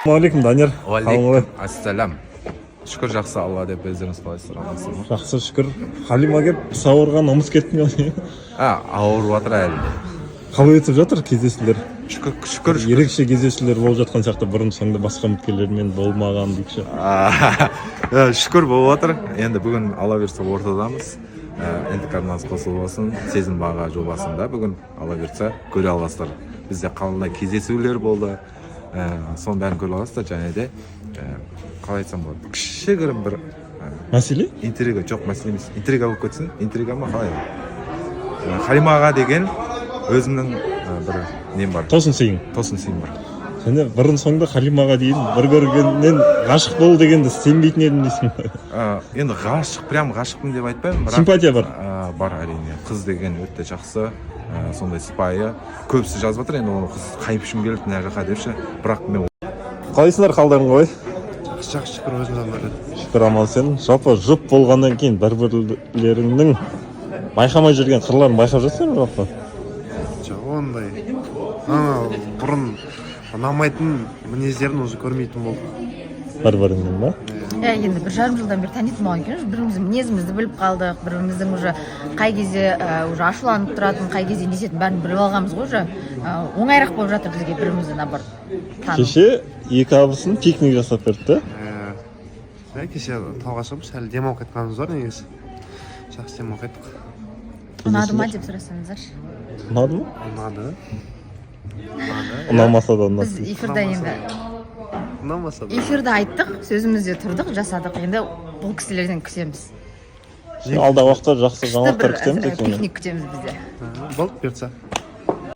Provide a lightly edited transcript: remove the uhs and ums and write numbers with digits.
Ассалаумағалейкум, Данияр. Уалейкум ассалам. Шүкір жақсы Алла деп өздеріңіз қалайсыздар, амансыздар ма? Жақсы, шүкір. Халима кеп сауырған ұмыс кеттің ғой. Ауырып жатыр әлі. Қалай өтіп жатыр кездесулер? Шүкір. Ерекше кездесулер болып жатқан сияқты, бұрын соңды басқа үміткерлермен болмаған дейікші. Шүкір болып жатыр. Енді бүгін Алла берсе ортадамыз. Енді арнасы қосылып болсын, сезім баға жобасында бүгін Алла берсе көре аласыздар. Бізде қандай кездесулер болды. Соның бәрін көре аласыздар, және де қалай айтсам болады, кішігірім бір Мәселе? Интрига, жоқ мәселе емес. Интрига болып кетсін. Интрига ма қалай? Халимаға деген өзімнің бір нем бар. Тосын сыйың бар. Және бұрын соңды Халимаға дейін бір көргеннен ғашық бол дегенді сенбейтін едім дейсің бе? Енді прям ғашықпын деп айтпаймын, бірақ симпатия бар. Бар әрине. Қыз деген өте жақсы, сондай сыпайы. Көбісі жазып жатыр, енді оны қыз қайып үшін келді мына жаққа депші. Бірақ мен Қалайсыңдар, қалдарың ғой? Жақсы, шүкір, өзіңнен бері. Шүкір, аман сен. Жалпы жұп болғаннан кейін бір-бірлеріңнің байқамай жүрген қырларын байқап жатсыңдар ма жалпы? Жоқ, ондай. Бұрын ұнамайтын мінездерін уже көрмейтін болды. Бір-біріңнің ба? Енді 1,5 жылдан бері танитын болған екен, біріміздің мінезімізді біліп қалдық, біріміздің уже қай кезде уже ашуланып тұратын, қай кезде несетін бәрін біліп алғанбыз ғой, уже оңайырақ болып жатыр бізге бірімізді наоборот тану. Кеше екі абысын пикник жасап берді. Кеше тауға шығып, сәл демалып қайтқанымыз бар негізі. Жақсы демалып қайттық. Ұнады ма деп сұрасаңыздаршы. Ұнады ма? Ұнады. Ұнамаса да ұнады. Біз эфирда енді Ұнамаса да. эфирда айттық, сөзімізде тұрдық, жасадық. Енді бұл кісілерден күтеміз. Алда уақытта жақсы Күшті жаңалықтар бір күтеміз екен. пикник күтеміз бізде. Болды, бұйыртса.